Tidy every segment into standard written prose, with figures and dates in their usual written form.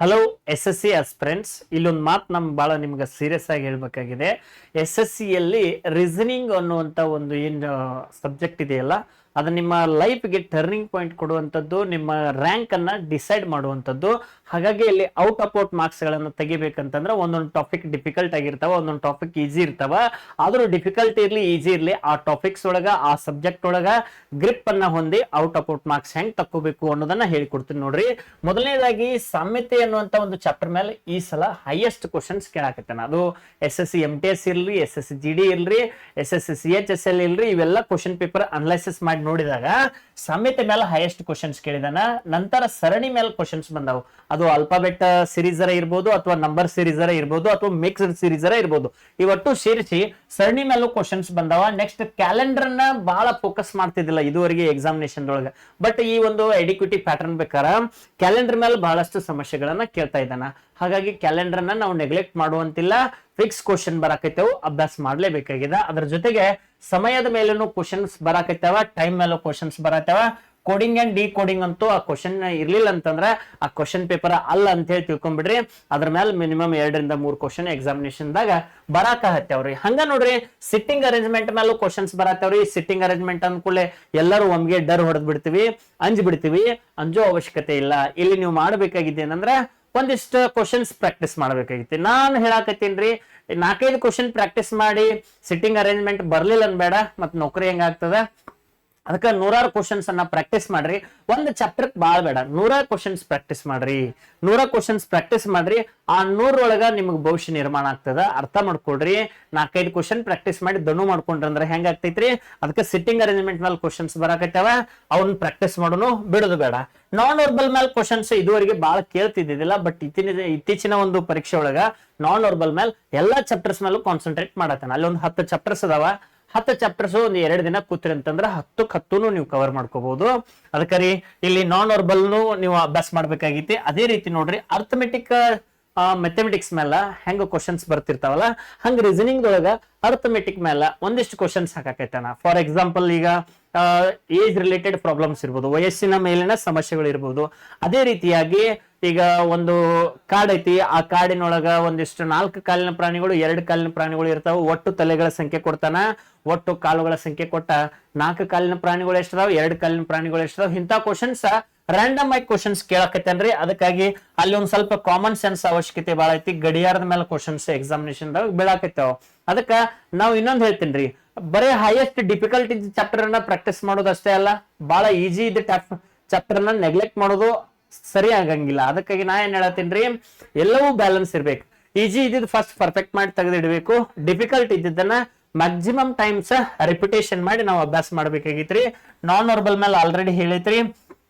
Hello S S C ಅಸ್ಪಿರೆಂಟ್ಸ್, ಇಲ್ಲೊಂದು ಮಾತು ನಮ್ಗೆ ಭಾಳ ನಿಮ್ಗೆ ಸೀರಿಯಸ್ ಆಗಿ ಹೇಳ್ಬೇಕಾಗಿದೆ. ಎಸ್ ಎಸ್ ಸಿಯಲ್ಲಿ ರೀಸನಿಂಗ್ ಅನ್ನುವಂಥ ಒಂದು ಏನು ಸಬ್ಜೆಕ್ಟ್ ಇದೆಯಲ್ಲ, ಅದು ನಿಮ್ಮ ಲೈಫ್ಗೆ ಟರ್ನಿಂಗ್ ಪಾಯಿಂಟ್ ಕೊಡುವಂಥದ್ದು, ನಿಮ್ಮ ರ್ಯಾಂಕ್ ಅನ್ನ ಡಿಸೈಡ್ ಮಾಡುವಂಥದ್ದು. ಹಾಗಾಗಿ ಇಲ್ಲಿ ಔಟ್ ಆಫ್ ಔಟ್ ಮಾರ್ಕ್ಸ್ ಗಳನ್ನು ತೆಗಿಬೇಕಂತಂದ್ರೆ ಒಂದೊಂದು ಟಾಪಿಕ್ ಡಿಫಿಕಲ್ಟ್ ಆಗಿರ್ತಾವ, ಒಂದೊಂದು ಟಾಪಿಕ್ ಈಸಿ ಇರ್ತಾವ. ಆದ್ರೂ ಡಿಫಿಕಲ್ಟ್ ಇರ್ಲಿ ಈಸಿ ಇರ್ಲಿ, ಆ ಟಾಪಿಕ್ಸ್ ಒಳಗ ಆ ಸಬ್ಜೆಕ್ಟ್ ಒಳಗ ಗ್ರಿಪ್ ಅನ್ನ ಹೊಂದಿ ಔಟ್ ಆಫ್ ಔಟ್ ಮಾರ್ಕ್ಸ್ ಹೆಂಗ್ ತಕ್ಕೋಬೇಕು ಅನ್ನೋದನ್ನ ಹೇಳಿಕೊಡ್ತೀನಿ ನೋಡ್ರಿ. ಮೊದಲನೇದಾಗಿ ಸಾಮ್ಯತೆ ಅನ್ನುವಂತ ಒಂದು ಚಾಪ್ಟರ್ ಮೇಲೆ ಈ ಸಲ ಹೈಯೆಸ್ಟ್ ಕ್ವಶನ್ಸ್ ಕೇಳಾಕತ್ತಾನ. ಅದು S S C M T S ಇರ್ಲಿ, S S C G D ಇರ್ಲಿ, S S C C H S L ಇಲ್ರಿ, ಇವೆಲ್ಲ ಕ್ವಶನ್ ಪೇಪರ್ ಅನಲೈಸಿಸ್ ಮಾಡಿ ನೋಡಿದಾಗ ಸಾಮ್ಯತೆ ಮೇಲೆ ಹೈಯೆಸ್ಟ್ ಕ್ವಶನ್ಸ್ ಕೇಳಿದಾನ. ನಂತರ ಸರಣಿ ಮೇಲೆ ಕ್ವಶನ್ಸ್ ಬಂದಾವು. ಅದು ಅಲ್ಫಾಬೆಟ್ ಸೀರೀಸ್ ಇರ್ಬೋದು, ಅಥವಾ ನಂಬರ್ ಸೀರೀಸ್ ಇರ್ಬೋದು, ಅಥವಾ ಮಿಕ್ಸ್ಡ್ ಸೀರೀಸ್ ಇರ್ಬೋದು. ಇವತ್ತು ಸೇರಿಸಿ ಸರಣಿ ಮೇಲೂ ಕ್ವಶನ್ಸ್ ಬಂದಾವ. ನೆಕ್ಸ್ಟ್ ಕ್ಯಾಲೆಂಡರ್ ನ ಬಹಳ ಫೋಕಸ್ ಮಾಡ್ತಿದ್ದಿಲ್ಲ ಇದುವರೆಗೆ ಎಕ್ಸಾಮಿನೇಷನ್ ಒಳಗೆ. ಬಟ್ ಈ ಒಂದು ಎಡಿಕ್ವಿಟಿ ಪ್ಯಾಟರ್ನ್ ಬೇಕಾರ ಕ್ಯಾಲೆಂಡರ್ ಮೇಲೆ ಬಹಳಷ್ಟು ಸಮಸ್ಯೆಗಳನ್ನ ಕೇಳ್ತಾ ಇದ್ದಾನ. ಹಾಗಾಗಿ ಕ್ಯಾಲೆಂಡರ್ ನ ನಾವು ನೆಗ್ಲೆಕ್ಟ್ ಮಾಡುವಂತಿಲ್ಲ. ಫಿಕ್ಸ್ ಕ್ವಶನ್ ಬರಾಕೈತೇವು, ಅಭ್ಯಾಸ ಮಾಡ್ಲೇಬೇಕಾಗಿದೆ. ಅದ್ರ ಜೊತೆಗೆ ಸಮಯದ ಮೇಲೂ ಕ್ವಶನ್ಸ್ ಬರಾಕೈತಾವ, ಟೈಮ್ ಮೇಲೂ ಕ್ವಶನ್ಸ್ ಬರತ್ತವ. ಕೋಡಿಂಗ್ ಅಂಡ್ ಡಿ ಕೋಡಿಂಗ್ ಅಂತೂ ಆ ಕ್ವಶನ್ ಇರ್ಲಿಲ್ಲ ಅಂತಂದ್ರೆ ಆ ಕ್ವಶನ್ ಪೇಪರ್ ಅಲ್ಲ ಅಂತ ಹೇಳಿ ತಿಳ್ಕೊಂಡ್ಬಿಡ್ರಿ. ಅದ್ರ ಮೇಲೆ ಮಿನಿಮಮ್ 2-3 ಕ್ವಶನ್ ಎಕ್ಸಾಮಿನೇಷನ್ ದಾಗ ಬರಾಕ ಹತ್ತವ್ರಿ. ಹಂಗ ನೋಡ್ರಿ, ಸಿಟ್ಟಿಂಗ್ ಅರೇಂಜ್ಮೆಂಟ್ ಮೇಲೂ ಕ್ವಶನ್ಸ್ ಬರತ್ತವ್ರಿ. ಸಿಟ್ಟಿಂಗ್ ಅರೇಂಜ್ಮೆಂಟ್ ಅಂದ್ಕೂಡ್ಲೆ ಎಲ್ಲರೂ ಒಮ್ಗೆ ಡರ್ ಹೊಡೆದ್ ಬಿಡ್ತೀವಿ, ಅಂಜ್ ಬಿಡ್ತೀವಿ. ಅಂಜೋ ಅವಶ್ಯಕತೆ ಇಲ್ಲ. ಇಲ್ಲಿ ನೀವು ಮಾಡಬೇಕಾಗಿದೆ ಏನಂದ್ರೆ ಒಂದಿಷ್ಟು ಕ್ವಶನ್ಸ್ ಪ್ರಾಕ್ಟೀಸ್ ಮಾಡ್ಬೇಕಾಗಿತ್ತು. ನಾನು ಹೇಳಾಕತ್ತೀನ್ರಿ, 4-5 ಕ್ವಶನ್ ಪ್ರಾಕ್ಟೀಸ್ ಮಾಡಿ ಸಿಟ್ಟಿಂಗ್ ಅರೇಂಜ್ಮೆಂಟ್ ಬರ್ಲಿಲ್ಲ ಅನ್ಬೇಡ, ಮತ್ ನೌಕರಿ ಹೆಂಗಾಗ್ತದ. ಅದಕ್ಕೆ 100 ಕ್ವಶನ್ಸ್ ಅನ್ನ ಪ್ರಾಕ್ಟೀಸ್ ಮಾಡ್ರಿ. ಒಂದು ಚಾಪ್ಟರ್ ಬಾಳ್ ಬೇಡ, 100 ಕ್ವಶನ್ಸ್ ಪ್ರಾಕ್ಟೀಸ್ ಮಾಡ್ರಿ. 100 ಕ್ವಶನ್ಸ್ ಪ್ರಾಕ್ಟೀಸ್ ಮಾಡ್ರಿ. ಆ 100 ಒಳಗ ನಿಮ್ಗೆ ಭವಿಷ್ಯ ನಿರ್ಮಾಣ ಆಗ್ತದ. ಅರ್ಥ ಮಾಡ್ಕೊಡ್ರಿ. 4-5 ಕ್ವಶನ್ ಪ್ರಾಕ್ಟೀಸ್ ಮಾಡಿ ದಣ್ಣು ಮಾಡ್ಕೊಂಡ್ರಂದ್ರೆ ಹೆಂಗ ಆಗ್ತೈತ್ರಿ. ಅದಕ್ಕೆ ಸಿಟ್ಟಿಂಗ್ ಅರೇಂಜ್ಮೆಂಟ್ ಮೇಲೆ ಕ್ವಶನ್ಸ್ ಬರಾಕತ್ತಾವ, ಅವ್ನ ಪ್ರಾಕ್ಟೀಸ್ ಮಾಡೋನು ಬಿಡೋದು ಬೇಡ. ನಾನ್ ವರ್ಬಲ್ ಮೇಲೆ ಕ್ವಶನ್ಸ್ ಇದುವರೆಗೆ ಬಹಳ ಕೇಳ್ತಿದ್ದಿಲ್ಲ. ಬಟ್ ಇತ್ತೀಚಿನ ಒಂದು ಪರೀಕ್ಷೆ ಒಳಗ ನಾನ್ ವರ್ಬಲ್ ಮೇಲೆ ಎಲ್ಲಾ ಚಾಪ್ಟರ್ಸ್ ಮೇಲೂ ಕಾನ್ಸಂಟ್ರೇಟ್ ಮಾಡತ್ತಾನ. ಅಲ್ಲಿ ಒಂದು 10 ಚಾಪ್ಟರ್ಸ್ ಅದಾವ. 10 ಚಾಪ್ಟರ್ಸ್ ಒಂದು 2 ದಿನ ಕೂತ್ರಿ ಅಂತಂದ್ರೆ 10 ನೀವು ಕವರ್ ಮಾಡ್ಕೋಬಹುದು. ಅದಕ್ಕೆ ಇಲ್ಲಿ ನಾನ್ ವರ್ಬಲ್ ನೀವು ಅಭ್ಯಾಸ ಮಾಡ್ಬೇಕಾಗಿತಿ. ಅದೇ ರೀತಿ ನೋಡ್ರಿ, ಅರ್ಥಮೆಟಿಕ್ ಮೆಥಮೆಟಿಕ್ಸ್ ಮೇಲೆ ಹೆಂಗ ಕ್ವಶನ್ಸ್ ಬರ್ತಿರ್ತಾವಲ್ಲ, ಹಂಗ ರೀಸನಿಂಗ್ ಒಳಗ ಅರ್ಥಮೆಟಿಕ್ ಮೇಲೆ ಒಂದಿಷ್ಟು ಕ್ವಶನ್ಸ್ ಹಾಕಾಕೈತಾನ. ಫಾರ್ ಎಕ್ಸಾಂಪಲ್, ಈಗ ಏಜ್ ರಿಲೇಟೆಡ್ ಪ್ರಾಬ್ಲಮ್ಸ್ ಇರ್ಬೋದು, ವಯಸ್ಸಿನ ಮೇಲಿನ ಸಮಸ್ಯೆಗಳು ಇರ್ಬೋದು. ಅದೇ ರೀತಿಯಾಗಿ ಈಗ ಒಂದು ಕಾಡ್ ಐತಿ, ಆ ಕಾಡಿನೊಳಗ ಒಂದಿಷ್ಟು 4 ಕಾಲಿನ ಪ್ರಾಣಿಗಳು, 2 ಕಾಲಿನ ಪ್ರಾಣಿಗಳು ಇರ್ತಾವ. ಒಟ್ಟು ತಲೆಗಳ ಸಂಖ್ಯೆ ಕೊಡ್ತಾನ, ಒಟ್ಟು ಕಾಲುಗಳ ಸಂಖ್ಯೆ ಕೊಟ್ಟ 4 ಕಾಲಿನ ಪ್ರಾಣಿಗಳು ಎಷ್ಟಾವ್, 2 ಕಾಲಿನ ಪ್ರಾಣಿಗಳು ಎಷ್ಟಾವ್. ಇಂಥ ಕ್ವಶನ್ಸ್ ರ್ಯಾಂಡಮ್ ಆಗಿ ಕ್ವಶನ್ಸ್ ಕೇಳಕತ್ತೇನ್ರಿ. ಅದಕ್ಕಾಗಿ ಅಲ್ಲಿ ಒಂದ್ ಸ್ವಲ್ಪ ಕಾಮನ್ ಸೆನ್ಸ್ ಅವಶ್ಯಕತೆ ಬಾಳ ಐತಿ. ಗಡಿಯಾರದ ಮೇಲೆ ಕ್ವಶನ್ಸ್ ಎಕ್ಸಾಮಿನೇಷನ್ ಬೀಳಾಕತ್ತಾವ. ಅದಕ್ಕ ನಾವು ಇನ್ನೊಂದ್ ಹೇಳ್ತೀನಿ, ಬರೀ ಹೈಯೆಸ್ಟ್ ಡಿಫಿಕಲ್ಟಿ ಚಾಪ್ಟರ್ ಅನ್ನ ಪ್ರಾಕ್ಟೀಸ್ ಮಾಡೋದಷ್ಟೇ ಅಲ್ಲ, ಬಹಳ ಈಜಿ ಇದೆ ಚಾಪ್ಟರ್ ಅನ್ನ ನೆಗ್ಲೆಕ್ಟ್ ಮಾಡೋದು ಸರಿ ಆಗಂಗಿಲ್ಲ. ಅದಕ್ಕಾಗಿ ನಾ ಏನ್ ಹೇಳತ್ತೀನ್ರಿ, ಎಲ್ಲವೂ ಬ್ಯಾಲೆನ್ಸ್ ಇರ್ಬೇಕು. ಈಜಿ ಇದ್ದಿದ್ದು ಫಸ್ಟ್ ಪರ್ಫೆಕ್ಟ್ ಮಾಡಿ ತೆಗೆದಿಡ್ಬೇಕು. ಡಿಫಿಕಲ್ಟ್ ಇದ್ದಿದ್ದನ್ನ ಮ್ಯಾಕ್ಸಿಮಮ್ ಟೈಮ್ಸ್ ರಿಪಿಟೇಷನ್ ಮಾಡಿ ನಾವು ಅಭ್ಯಾಸ ಮಾಡ್ಬೇಕಾಗಿತ್ರಿ. ನಾನ್ ವರ್ಬಲ್ ಮೇಲೆ ಆಲ್ರೆಡಿ ಹೇಳಿತ್ರಿ.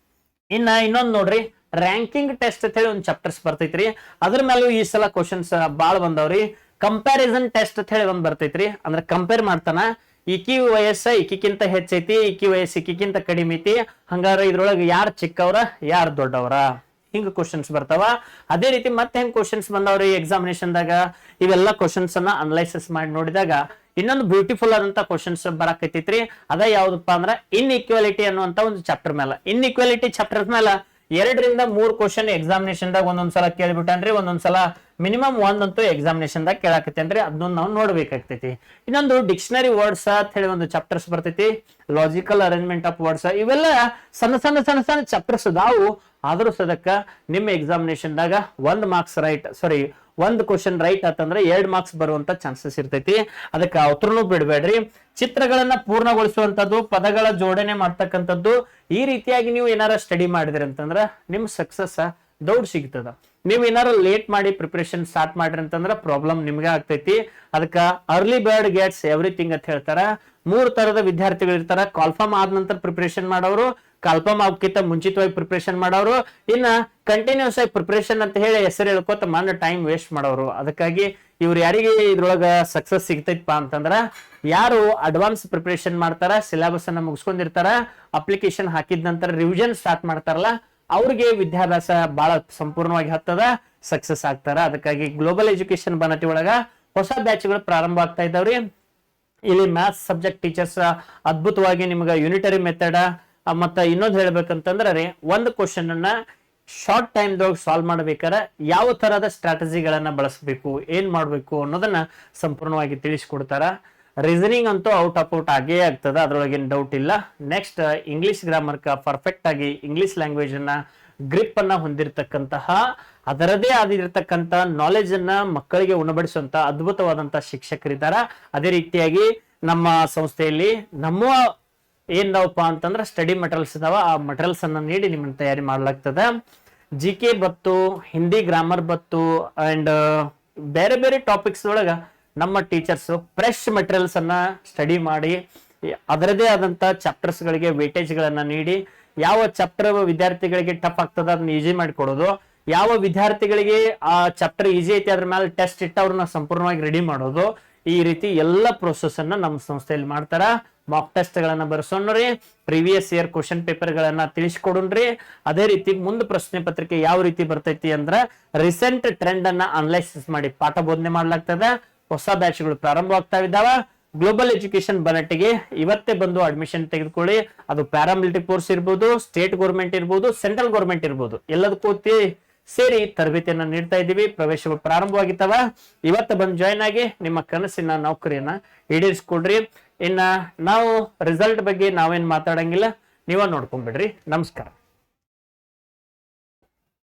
ಇನ್ನೊಂದ್ ನೋಡ್ರಿ, ರ್ಯಾಂಕಿಂಗ್ ಟೆಸ್ಟ್ ಅಂತ ಹೇಳಿ ಒಂದ್ ಚಾಪ್ಟರ್ಸ್ ಬರ್ತೈತ್ರಿ. ಅದ್ರ ಮೇಲೂ ಈ ಸಲ ಕ್ವಶನ್ಸ್ ಬಾಳ ಬಂದವ್ರಿ. ಕಂಪ್ಯಾರಿಸನ್ ಟೆಸ್ಟ್ ಅಂತ ಹೇಳಿ ಒಂದ್ ಬರ್ತೈತ್ರಿ. ಅಂದ್ರೆ ಕಂಪೇರ್ ಮಾಡ್ತಾನ, ಈಕಿ ವಯಸ್ಸ ಈಕಿಕ್ಕಿಂತ ಹೆಚ್ಚೈತಿ, ಈಕಿ ವಯಸ್ಸು ಈಕಿಕ್ಕಿಂತ ಕಡಿಮೆ ಐತಿ, ಹಂಗಾರ ಇದ್ರೊಳಗೆ ಯಾರು ಚಿಕ್ಕವ್ರ ಯಾರು ದೊಡ್ಡವ್ರ, ಹಿಂಗ ಕ್ವಶನ್ಸ್ ಬರ್ತಾವ. ಅದೇ ರೀತಿ ಮತ್ತೆ ಹೆಂಗ್ ಕ್ವಶನ್ಸ್ ಬಂದವ್ರಿ ಎಕ್ಸಾಮಿನೇಷನ್ ದಾಗ, ಇವೆಲ್ಲ ಕ್ವಶನ್ಸ್ ಅನ್ನ ಅನಲೈಸಿಸ್ ಮಾಡಿ ನೋಡಿದಾಗ ಇನ್ನೊಂದು ಬ್ಯೂಟಿಫುಲ್ ಆದಂತ ಕ್ವಶನ್ಸ್ ಬರಾಕೈತಿತ್ರಿ. ಅದ ಯಾವ್ದಪ್ಪ ಅಂದ್ರ ಇನ್ಇಕ್ವಾಲಿಟಿ ಅನ್ನುವಂತ ಒಂದು ಚಾಪ್ಟರ್ ಮೇಲೆ. ಇನ್ಇಕ್ವಾಲಿಟಿ ಚಾಪ್ಟರ್ ಮೇಲೆ 2-3 ಕ್ವಶನ್ ಎಕ್ಸಾಮಿನೇಷನ್ ದಾಗ ಒಂದೊಂದ್ಸಲ ಕೇಳ್ಬಿಟ್ಟನ್ರಿ, ಒಂದೊಂದ್ಸಲ ಮಿನಿಮಮ್ ಒಂದಂತೂ ಎಕ್ಸಾಮಿನೇಷನ್ ದಾಗ ಕೇಳಾಕತ್ತೇನ್ರಿ. ಅದನ್ನ ನಾವು ನೋಡ್ಬೇಕಾಗ್ತೈತಿ. ಇನ್ನೊಂದು ಡಿಕ್ಷನರಿ ವರ್ಡ್ಸ್ ಅಂತ ಹೇಳಿ ಒಂದು ಚಾಪ್ಟರ್ಸ್ ಬರ್ತೈತಿ, ಲಾಜಿಕಲ್ ಅರೇಂಜ್ಮೆಂಟ್ ಆಫ್ ವರ್ಡ್ಸ್. ಇವೆಲ್ಲ ಸಣ್ಣ ಸಣ್ಣ ಸಣ್ಣ ಸಣ್ಣ ಚಾಪ್ಟರ್ಸ್ ಅದಾವು. ಆದ್ರೂ ಸದಕ್ಕ ನಿಮ್ಮ ಎಕ್ಸಾಮಿನೇಷನ್ ದಾಗ 1 ಕ್ವಶನ್ ರೈಟ್ ಆತಂದ್ರೆ 2 ಮಾರ್ಕ್ಸ್ ಬರುವಂತ ಚಾನ್ಸಸ್ ಇರ್ತೈತಿ. ಅದಕ್ಕೆ ಅವತ್ರನು ಬಿಡಬೇಡ್ರಿ. ಚಿತ್ರಗಳನ್ನ ಪೂರ್ಣಗೊಳಿಸುವಂತದ್ದು, ಪದಗಳ ಜೋಡಣೆ ಮಾಡ್ತಕ್ಕಂಥದ್ದು, ಈ ರೀತಿಯಾಗಿ ನೀವು ಏನಾರ ಸ್ಟಡಿ ಮಾಡಿದ್ರಿ ಅಂತಂದ್ರ ನಿಮ್ ಸಕ್ಸಸ್ ದೌಡ್ ಸಿಗ್ತದ. ನೀವು ಏನಾರು ಲೇಟ್ ಮಾಡಿ ಪ್ರಿಪರೇಷನ್ ಸ್ಟಾರ್ಟ್ ಮಾಡ್ರಿ ಅಂತಂದ್ರ ಪ್ರಾಬ್ಲಮ್ ನಿಮ್ಗೆ ಆಗ್ತೈತಿ. ಅದಕ್ಕ ಅರ್ಲಿ ಬರ್ಡ್ ಗೆಟ್ಸ್ ಎವ್ರಿಥಿಂಗ್ ಅಂತ ಹೇಳ್ತಾರ. 3 ತರದ ವಿದ್ಯಾರ್ಥಿಗಳು ಇರ್ತಾರ. ಕಾಲ್ಫಾರ್ಮ್ ಆದ ನಂತರ ಪ್ರಿಪರೇಷನ್ ಮಾಡೋರು, ಕಾಲ್ಫಾರ್ಮ್ ಆಗಕ್ಕಿಂತ ಮುಂಚಿತವಾಗಿ ಪ್ರಿಪರೇಷನ್ ಮಾಡೋರು, ಇನ್ನ ಕಂಟಿನ್ಯೂಸ್ ಆಗಿ ಪ್ರಿಪರೇಷನ್ ಅಂತ ಹೇಳಿ ಹೆಸರು ಹೇಳ್ಕೊತ ಮಣ್ಣು ಟೈಮ್ ವೇಸ್ಟ್ ಮಾಡೋರು. ಅದಕ್ಕಾಗಿ ಇವ್ರು ಯಾರಿಗೆ ಇದ್ರೊಳಗ ಸಕ್ಸಸ್ ಸಿಗ್ತೈತಪ್ಪ ಅಂತಂದ್ರ ಯಾರು ಅಡ್ವಾನ್ಸ್ ಪ್ರಿಪರೇಷನ್ ಮಾಡ್ತಾರ, ಸಿಲೆಬಸ್ ಅನ್ನ ಮುಗಿಸ್ಕೊಂಡಿರ್ತಾರ, ಅಪ್ಲಿಕೇಶನ್ ಹಾಕಿದ ನಂತರ ರಿವಿಷನ್ ಸ್ಟಾರ್ಟ್ ಮಾಡ್ತಾರಲ್ಲ, ಅವ್ರಿಗೆ ವಿದ್ಯಾಭ್ಯಾಸ ಬಹಳ ಸಂಪೂರ್ಣವಾಗಿ ಹತ್ತದ, ಸಕ್ಸಸ್ ಆಗ್ತಾರ. ಅದಕ್ಕಾಗಿ ಗ್ಲೋಬಲ್ ಎಜುಕೇಶನ್ ಬನ್ನತಿ ಒಳಗ ಹೊಸ ಬ್ಯಾಚ್ಗಳು ಪ್ರಾರಂಭ ಆಗ್ತಾ ಇದಾವ್ರಿ. ಇಲ್ಲಿ ಮ್ಯಾಥ್ಸ್ ಸಬ್ಜೆಕ್ಟ್ ಟೀಚರ್ಸ್ ಅದ್ಭುತವಾಗಿ ನಿಮ್ಗೆ ಯೂನಿಟರಿ ಮೆಥಡ್, ಮತ್ತ ಇನ್ನೊಂದು ಹೇಳ್ಬೇಕಂತಂದ್ರೆ ಒಂದು ಕ್ವಶನ್ ಅನ್ನ ಶಾರ್ಟ್ ಟೈಮ್ದೊಳಗೆ ಸಾಲ್ವ್ ಮಾಡ್ಬೇಕಾದ್ರೆ ಯಾವ ತರಹದ ಸ್ಟ್ರಾಟಜಿಗಳನ್ನ ಬಳಸಬೇಕು, ಏನ್ ಮಾಡಬೇಕು ಅನ್ನೋದನ್ನ ಸಂಪೂರ್ಣವಾಗಿ ತಿಳಿಸ್ಕೊಡ್ತಾರ. ರೀಸನಿಂಗ್ ಅಂತೂ ಔಟ್ ಆಫ್ ಔಟ್ ಆಗೇ ಆಗ್ತದ, ಅದ್ರೊಳಗೇನು ಡೌಟ್ ಇಲ್ಲ. ನೆಕ್ಸ್ಟ್ ಇಂಗ್ಲಿಷ್ ಗ್ರಾಮರ್ ಪರ್ಫೆಕ್ಟ್ ಆಗಿ ಇಂಗ್ಲಿಷ್ ಲ್ಯಾಂಗ್ವೇಜ್ ಅನ್ನ ಗ್ರಿಪ್ ಅನ್ನ ಹೊಂದಿರತಕ್ಕಂತಹ ಅದರದೇ ಆಗಿರತಕ್ಕಂತ ನಾಲೆಜ್ ಅನ್ನ ಮಕ್ಕಳಿಗೆ ಉಣಬಡಿಸುವಂತ ಅದ್ಭುತವಾದಂತ ಶಿಕ್ಷಕರಿದ್ದಾರ. ಅದೇ ರೀತಿಯಾಗಿ ನಮ್ಮ ಸಂಸ್ಥೆಯಲ್ಲಿ ನಮ್ಮ ಏನ್ದಾವಪ್ಪ ಅಂತಂದ್ರೆ ಸ್ಟಡಿ ಮಟೀರಿಯಲ್ಸ್ ಇದಾವ, ಆ ಮಟೀರಿಯಲ್ಸ್ ಅನ್ನ ನೀಡಿ ನಿಮ್ಮನ್ನ ತಯಾರಿ ಮಾಡ್ಲಾಗ್ತದ. GK ಬತ್ತು, ಹಿಂದಿ ಗ್ರಾಮರ್ ಬತ್ತು, ಅಂಡ್ ಬೇರೆ ಬೇರೆ ಟಾಪಿಕ್ಸ್ ಒಳಗ ನಮ್ಮ ಟೀಚರ್ಸ್ ಫ್ರೆಶ್ ಮಟೀರಿಯಲ್ಸ್ ಅನ್ನ ಸ್ಟಡಿ ಮಾಡಿ ಅದರದೇ ಆದಂತ ಚಾಪ್ಟರ್ಸ್ ಗಳಿಗೆ ವೇಟೇಜ್ ಗಳನ್ನ ನೀಡಿ ಯಾವ ಚಾಪ್ಟರ್ ವಿದ್ಯಾರ್ಥಿಗಳಿಗೆ ಟಫ್ ಆಗ್ತದ ಅದನ್ನ ಈಸಿ ಮಾಡಿಕೊಡೋದು, ಯಾವ ವಿದ್ಯಾರ್ಥಿಗಳಿಗೆ ಆ ಚಾಪ್ಟರ್ ಈಸಿ ಐತಿ ಅದ್ರ ಮೇಲೆ ಟೆಸ್ಟ್ ಇಟ್ಟು ಅವ್ರನ್ನ ಸಂಪೂರ್ಣವಾಗಿ ರೆಡಿ ಮಾಡೋದು, ಈ ರೀತಿ ಎಲ್ಲ ಪ್ರೋಸೆಸ್ ಅನ್ನ ನಮ್ಮ ಸಂಸ್ಥೆಯಲ್ಲಿ ಮಾಡ್ತಾರ. ಮಾಕ್ ಟೆಸ್ಟ್ ಗಳನ್ನ ಬರ್ಸೋಣ್ರಿ, ಪ್ರೀವಿಯಸ್ ಇಯರ್ ಕ್ವಶನ್ ಪೇಪರ್ ಗಳನ್ನ ತಿಳಿಸ್ಕೊಡೋಣ್ರಿ. ಅದೇ ರೀತಿ ಮುಂದೆ ಪ್ರಶ್ನೆ ಪತ್ರಿಕೆ ಯಾವ ರೀತಿ ಬರ್ತೈತಿ ಅಂದ್ರ ರೀಸೆಂಟ್ ಟ್ರೆಂಡ್ ಅನ್ನ ಅನಲೈಸಿಸ್ ಮಾಡಿ ಪಾಠ ಬೋಧನೆ ಮಾಡ್ಲಾಗ್ತದ. ಹೊಸ ಬ್ಯಾಚ್ ಗಳು ಪ್ರಾರಂಭವಾಗ್ತಾ ಇದ್ದಾವ. ಗ್ಲೋಬಲ್ ಎಜುಕೇಶನ್ ಬನಟ್ಟಿಗೆ ಇವತ್ತೇ ಬಂದು ಅಡ್ಮಿಷನ್ ತೆಗೆದುಕೊಳ್ಳಿ. ಅದು ಪ್ಯಾರಾಮಿಲಿಟರಿ ಕೋರ್ಸ್ ಇರ್ಬೋದು, ಸ್ಟೇಟ್ ಗೌರ್ಮೆಂಟ್ ಇರ್ಬೋದು, ಸೆಂಟ್ರಲ್ ಗೌರ್ಮೆಂಟ್ ಇರ್ಬೋದು, ಎಲ್ಲದಕ್ಕೂ ಸೇರಿ ತರಬೇತಿಯನ್ನ ನೀಡ್ತಾ ಇದ್ದೀವಿ. ಪ್ರವೇಶಗಳು ಪ್ರಾರಂಭವಾಗಿದ್ದಾವ. ಇವತ್ತು ಬಂದು ಜಾಯ್ನ್ ಆಗಿ ನಿಮ್ಮ ಕನಸಿನ ನೌಕರಿಯನ್ನ ಈಡೇರಿಸ್ಕೊಡ್ರಿ. ಇನ್ನ ನಾವು ರಿಸಲ್ಟ್ ಬಗ್ಗೆ ನಾವೇನ್ ಮಾತಾಡಂಗಿಲ್ಲ, ನೀವ ನೋಡ್ಕೊಂಡ್ಬಿಡ್ರಿ. ನಮಸ್ಕಾರ.